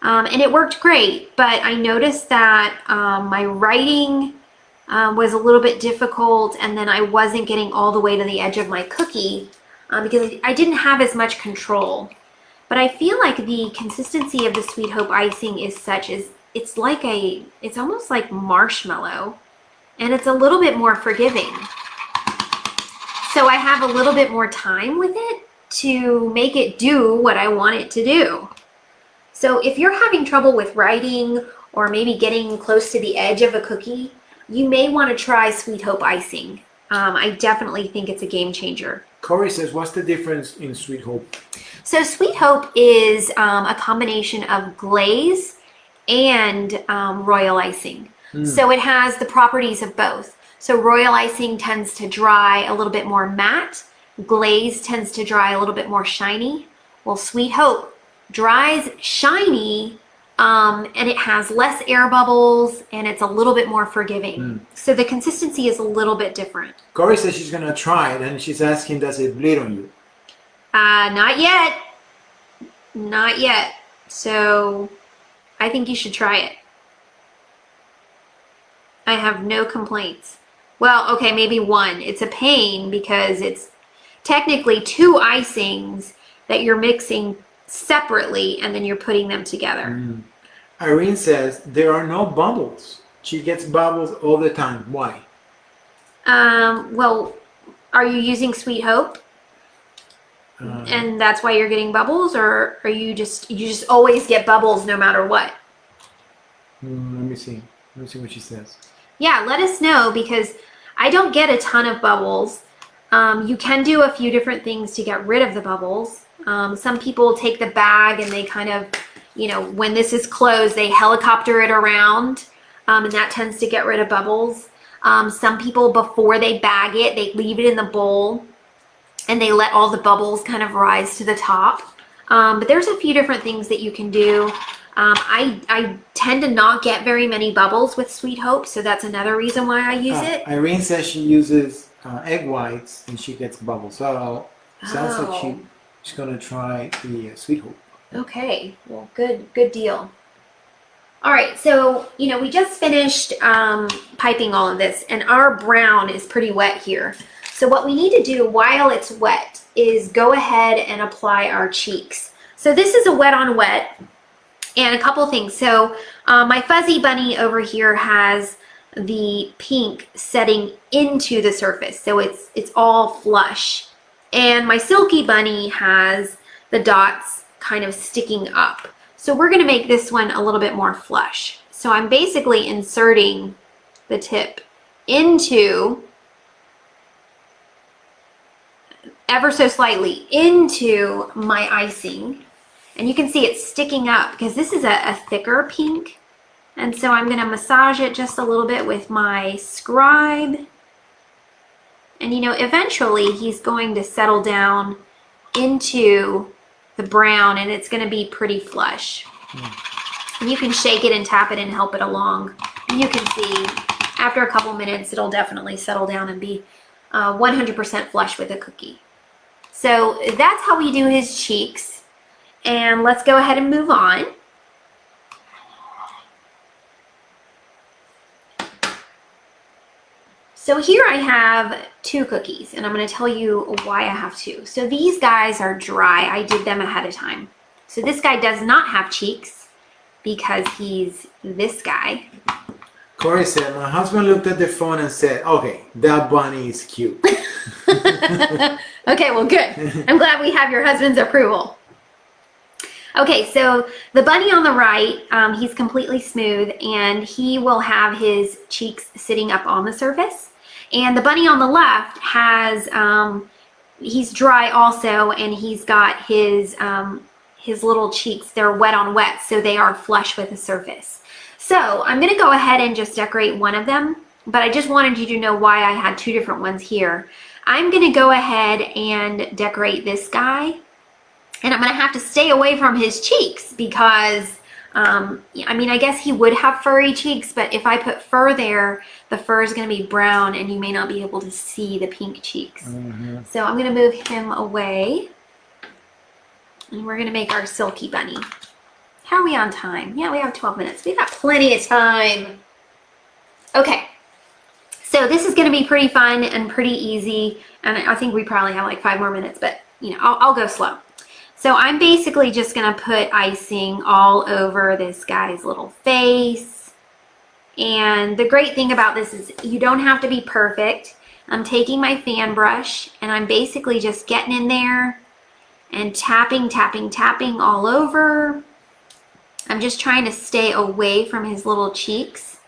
And it worked great, but I noticed that my writing was a little bit difficult, and then I wasn't getting all the way to the edge of my cookie because I didn't have as much control. But I feel like the consistency of the Sweet Hope icing is such as it's almost like marshmallow, and it's a little bit more forgiving. So I have a little bit more time with it to make it do what I want it to do. So if you're having trouble with writing or maybe getting close to the edge of a cookie, you may want to try Sweet Hope icing. I definitely think it's a game changer. Corey says, what's the difference in Sweet Hope? So Sweet Hope is a combination of glaze and royal icing. So it has the properties of both. So royal icing tends to dry a little bit more matte. Glaze tends to dry a little bit more shiny. Well, Sweet Hope dries shiny, and it has less air bubbles, and it's a little bit more forgiving. So the consistency is a little bit different. Corey says she's going to try it, and she's asking, does it bleed on you? Not yet. Not yet. So I think you should try it. I have no complaints. Well, okay, maybe one. It's a pain because it's technically 2 icings that you're mixing separately and then you're putting them together. Irene says there are no bubbles. She gets bubbles all the time. Why? Well, are you using Sweet Hope? And that's why you're getting bubbles, or are you just always get bubbles no matter what? Let me see. Let me see what she says. Yeah, let us know, because I don't get a ton of bubbles. You can do a few different things to get rid of the bubbles. Some people take the bag and they kind of, you know, when this is closed, they helicopter it around, and that tends to get rid of bubbles. Some people, before they bag it, they leave it in the bowl and they let all the bubbles kind of rise to the top. But there's a few different things that you can do. I tend to not get very many bubbles with Sweet Hope, so that's another reason why I use it. Irene says she uses egg whites and she gets bubbles. So Sounds like Oh. she's gonna try the sweet hope. Okay, well, good deal. All right, so, we just finished piping all of this, and our brown is pretty wet here. So what we need to do while it's wet is go ahead and apply our cheeks. So this is a wet on wet, and a couple things. So my fuzzy bunny over here has the pink setting into the surface, so it's all flush. And my silky bunny has the dots kind of sticking up. So we're going to make this one a little bit more flush. So I'm basically inserting the tip into, ever so slightly, into my icing. And you can see it's sticking up because this is a thicker pink. And so I'm going to massage it just a little bit with my scribe. And eventually he's going to settle down into the brown, and it's going to be pretty flush. And you can shake it and tap it and help it along. And you can see after a couple minutes it'll definitely settle down and be 100% flush with a cookie. So that's how we do his cheeks. And let's go ahead and move on. So here I have 2 cookies, and I'm going to tell you why I have 2. So these guys are dry. I did them ahead of time. So this guy does not have cheeks because he's this guy. Corey said, my husband looked at the phone and said, okay, that bunny is cute. Okay, well, good. I'm glad we have your husband's approval. Okay, so the bunny on the right, he's completely smooth, and he will have his cheeks sitting up on the surface. And the bunny on the left has, he's dry also, and he's got his little cheeks. They're wet on wet, so they are flush with the surface. So I'm going to go ahead and just decorate one of them, but I just wanted you to know why I had 2 different ones here. I'm going to go ahead and decorate this guy. And I'm going to have to stay away from his cheeks because, I guess he would have furry cheeks, but if I put fur there, the fur is going to be brown and you may not be able to see the pink cheeks. Mm-hmm. So I'm going to move him away. And we're going to make our silky bunny. How are we on time? Yeah, we have 12 minutes. We've got plenty of time. Okay. So this is going to be pretty fun and pretty easy. And I think we probably have like 5 more minutes, but I'll go slow. So I'm basically just going to put icing all over this guy's little face. And the great thing about this is you don't have to be perfect. I'm taking my fan brush and I'm basically just getting in there and tapping, tapping, tapping all over. I'm just trying to stay away from his little cheeks.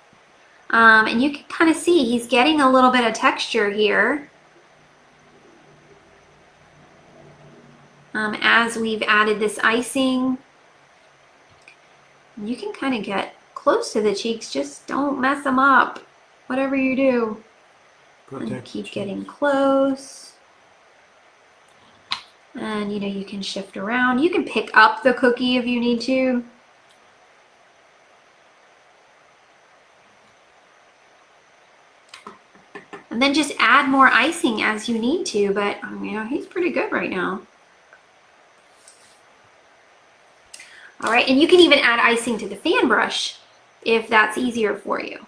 And you can kind of see he's getting a little bit of texture here. As we've added this icing. You can kind of get close to the cheeks, just don't mess them up, whatever you do. And keep getting close. And you can shift around. You can pick up the cookie if you need to. And then just add more icing as you need to, but he's pretty good right now. All right, and you can even add icing to the fan brush if that's easier for you.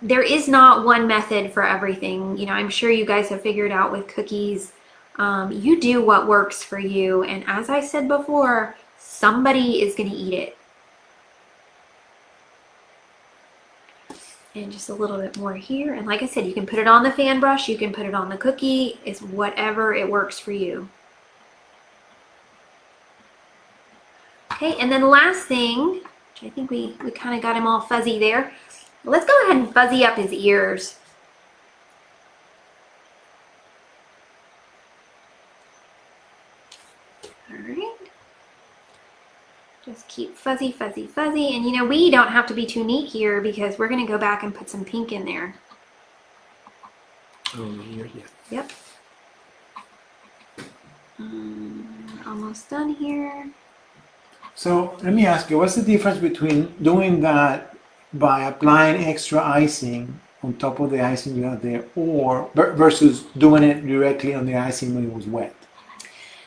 There is not one method for everything. I'm sure you guys have figured out with cookies. You do what works for you, and as I said before, somebody is going to eat it. And just a little bit more here. And like I said, you can put it on the fan brush, you can put it on the cookie. It's whatever it works for you. Okay, and then the last thing, which I think we kind of got him all fuzzy there. Let's go ahead and fuzzy up his ears. All right. Just keep fuzzy, fuzzy, fuzzy. And we don't have to be too neat here because we're going to go back and put some pink in there. Oh, here, yeah. Yep. Almost done here. So let me ask you, what's the difference between doing that by applying extra icing on top of the icing you have there, or versus doing it directly on the icing when it was wet?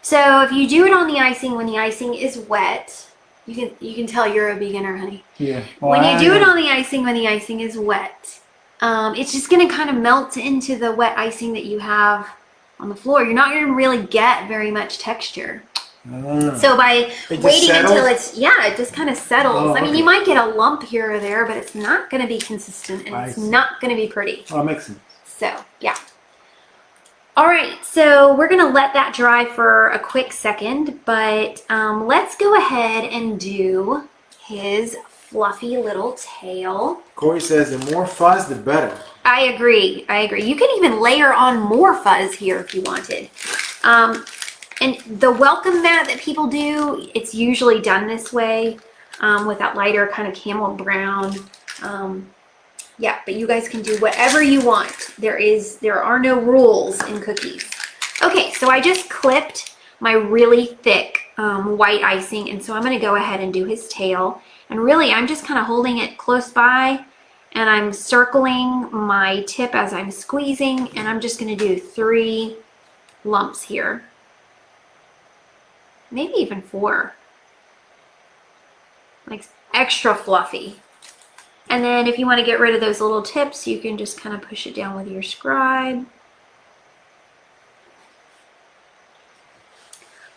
So if you do it on the icing when the icing is wet, you can tell you're a beginner, honey. Yeah. When you do it on the icing when the icing is wet, it's just going to kind of melt into the wet icing that you have on the floor. You're not going to really get very much texture. So by waiting until it's, it just kind of settles. Oh, I mean, okay. you might get a lump here or there, but it's not going to be consistent and it's not going to be pretty. Oh, makes sense. So, yeah. All right, so we're going to let that dry for a quick second, but let's go ahead and do his fluffy little tail. Corey says the more fuzz, the better. I agree. You can even layer on more fuzz here if you wanted. And the welcome mat that people do, it's usually done this way with that lighter kind of camel brown. Yeah, but you guys can do whatever you want. There are no rules in cookies. Okay, so I just clipped my really thick white icing, and so I'm going to go ahead and do his tail. And really, I'm just kind of holding it close by, and I'm circling my tip as I'm squeezing, and I'm just going to do 3 lumps here. Maybe even 4. Like extra fluffy. And then if you want to get rid of those little tips, you can just kind of push it down with your scribe.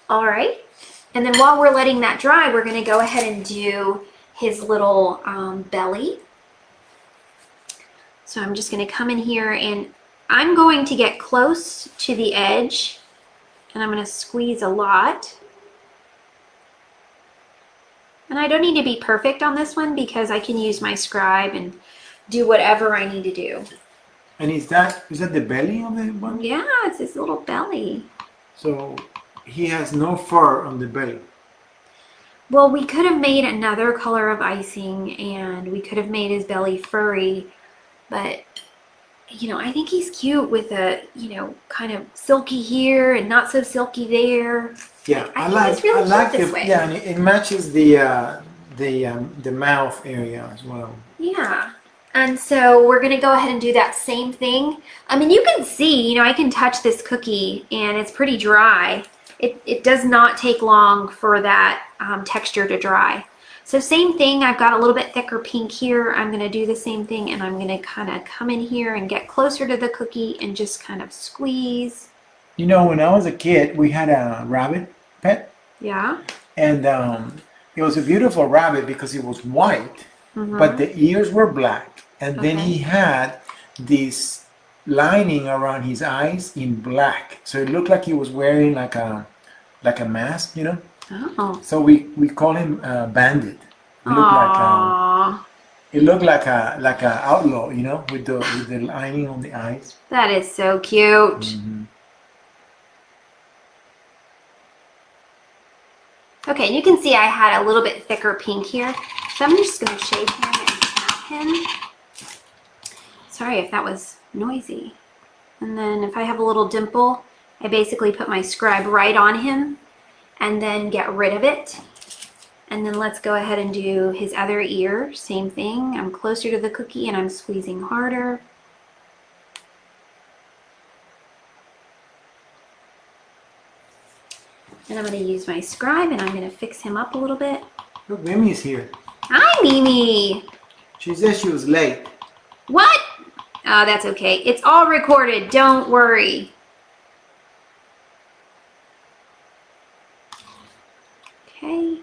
All right. And then while we're letting that dry, we're going to go ahead and do his little belly. So I'm just going to come in here and I'm going to get close to the edge and I'm going to squeeze a lot. And I don't need to be perfect on this one because I can use my scribe and do whatever I need to do. And is that the belly of the one? Yeah, it's his little belly. So he has no fur on the belly. Well, we could have made another color of icing and we could have made his belly furry, but you know, I think he's cute with a, you know, kind of silky here and not so silky there. Yeah, I like it. Way. Yeah, and it matches the mouth area as well. Yeah. And so we're going to go ahead and do that same thing. I mean, you can see, you know, I can touch this cookie and it's pretty dry. It does not take long for that texture to dry. So same thing, I've got a little bit thicker pink here. I'm going to do the same thing and I'm going to kind of come in here and get closer to the cookie and just kind of squeeze. You know, when I was a kid, we had a rabbit pet. Yeah. And it was a beautiful rabbit because it was white, but the ears were black. And then he had this lining around his eyes in black. So it looked like he was wearing like a mask, you know? Oh. So we call him Bandit. It looked like a outlaw, you know, with the lining on the eyes. That is so cute. Mm-hmm. Okay, and you can see I had a little bit thicker pink here. So I'm just going to shake him and tap him. Sorry if that was noisy. And then if I have a little dimple, I basically put my scribe right on him and then get rid of it. And then let's go ahead and do his other ear. Same thing. I'm closer to the cookie and I'm squeezing harder. And I'm going to use my scribe and I'm going to fix him up a little bit. Look, Mimi's here. Hi, Mimi. She said she was late. What? Oh, that's okay. It's all recorded. Don't worry. Okay.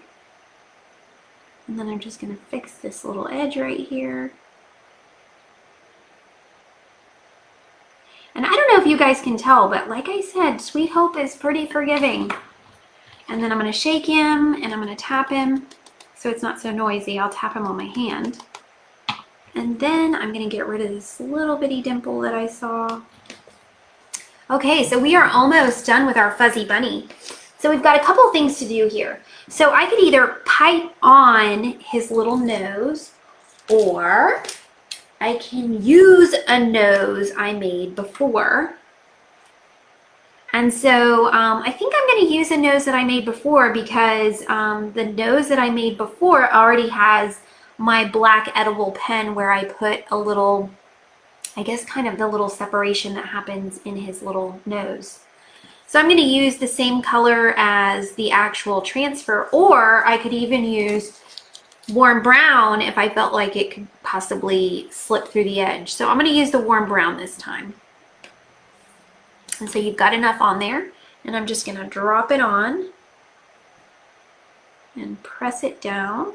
And then I'm just going to fix this little edge right here. And I don't know if you guys can tell, but like I said, Sweet Hope is pretty forgiving. And then I'm going to shake him and I'm going to tap him so it's not so noisy. I'll tap him on my hand. And then I'm going to get rid of this little bitty dimple that I saw. Okay, so we are almost done with our fuzzy bunny. So we've got a couple things to do here. So I could either pipe on his little nose or I can use a nose I made before. And so I think I'm going to use a nose that I made before because the nose that I made before already has my black edible pen where I put a little I guess kind of the little separation that happens in his little nose. So I'm going to use the same color as the actual transfer, or I could even use warm brown if I felt like it could possibly slip through the edge. So I'm going to use the warm brown this time. And so you've got enough on there, and I'm just going to drop it on and press it down.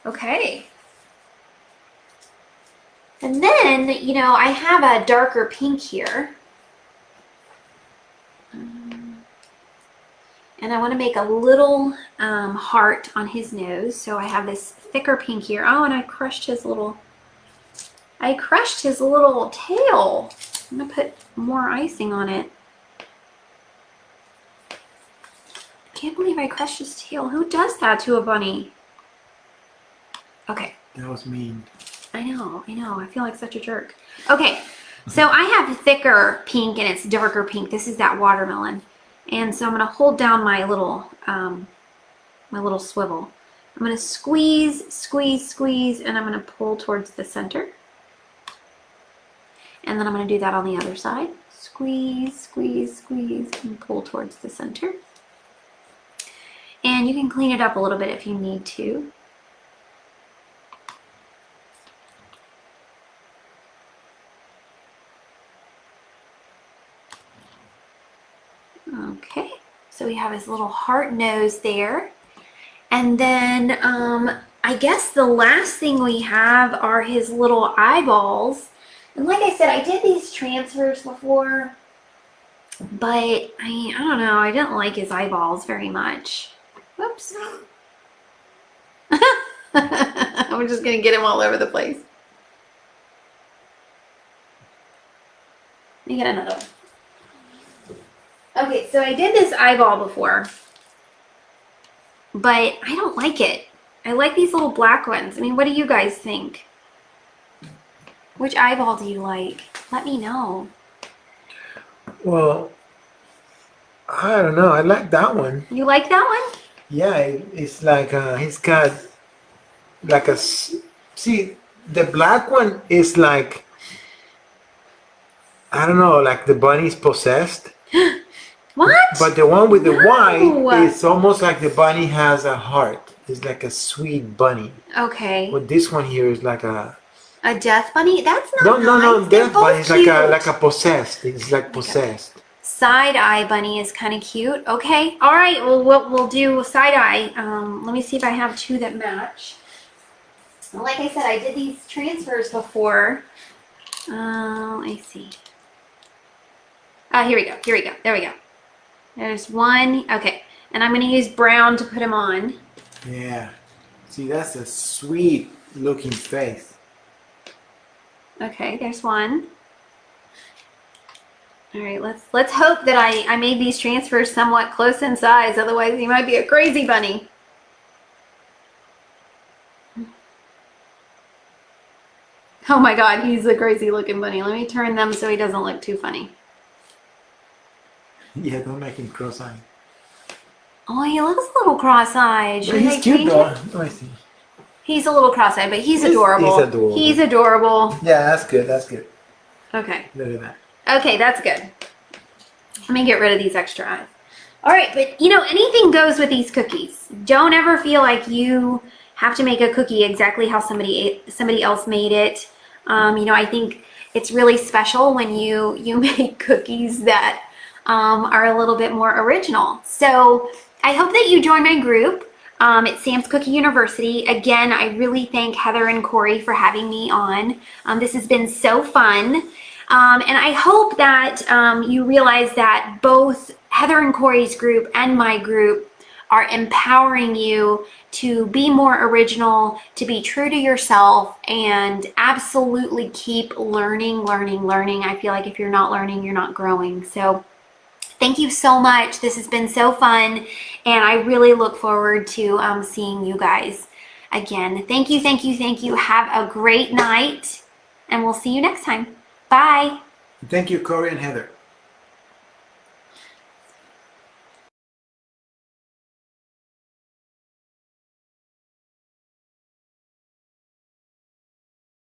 Okay. And then, you know, I have a darker pink here. And I want to make a little heart on his nose. So I have this thicker pink here. Oh, and I crushed his little tail. I'm going to put more icing on it. I can't believe I crushed his tail. Who does that to a bunny? Okay. That was mean. I know. I feel like such a jerk. Okay, so I have thicker pink and it's darker pink. This is that watermelon. And so I'm going to hold down my little swivel. I'm going to squeeze, squeeze, squeeze, and I'm going to pull towards the center. And then I'm going to do that on the other side. Squeeze, squeeze, squeeze, and pull towards the center. And you can clean it up a little bit if you need to. Okay, so we have his little heart nose there. And then I guess the last thing we have are his little eyeballs. And like I said, I did these transfers before, but I don't know, I didn't like his eyeballs very much. Whoops. I'm just gonna get him all over the place. Let me get another one. Okay, so I did this eyeball before, but I don't like it. I like these little black ones. I mean, what do you guys think? Which eyeball do you like? Let me know. Well, I don't know. I like that one. You like that one? Yeah, it's like he's got like a. See, the black one is like, I don't know, like the bunny's possessed. What? But the one with the No. white, it's almost like the bunny has a heart. It's like a sweet bunny. Okay. But this one here is like a. A death bunny? That's not No, nice. They're death bunny. both It's cute. like a possessed. It's like possessed. Side eye bunny is kind of cute. Okay. All right. Well, we'll do side eye. Let me see if I have two that match. Like I said, I did these transfers before. Let me see. Here we go. Here we go. There we go. There's one. Okay. And I'm going to use brown to put him on. Yeah. See, that's a sweet looking face. Okay, there's one. All right, let's hope that I made these transfers somewhat close in size. Otherwise, he might be a crazy bunny. Oh my God, he's a crazy looking bunny. Let me turn them so he doesn't look too funny. Yeah, don't make him cross-eyed. Oh, he looks a little cross-eyed. Should But I he's cute change though. it? Oh, I see. He's a little cross-eyed, but he's adorable. He's adorable. He's adorable. Yeah, that's good. That's good. Okay. Look at that. Okay, that's good. Let me get rid of these extra eyes. All right, but you know, anything goes with these cookies. Don't ever feel like you have to make a cookie exactly how somebody else made it. You know, I think it's really special when you make cookies that are a little bit more original. So I hope that you join my group at Sam's Cookie University. Again, I really thank Heather and Corey for having me on. This has been so fun. And I hope that you realize that both Heather and Corey's group and my group are empowering you to be more original, to be true to yourself, and absolutely keep learning, learning, learning. I feel like if you're not learning, you're not growing. So thank you so much. This has been so fun, and I really look forward to seeing you guys again. Thank you, thank you, thank you. Have a great night, and we'll see you next time. Bye. Thank you, Corey and Heather.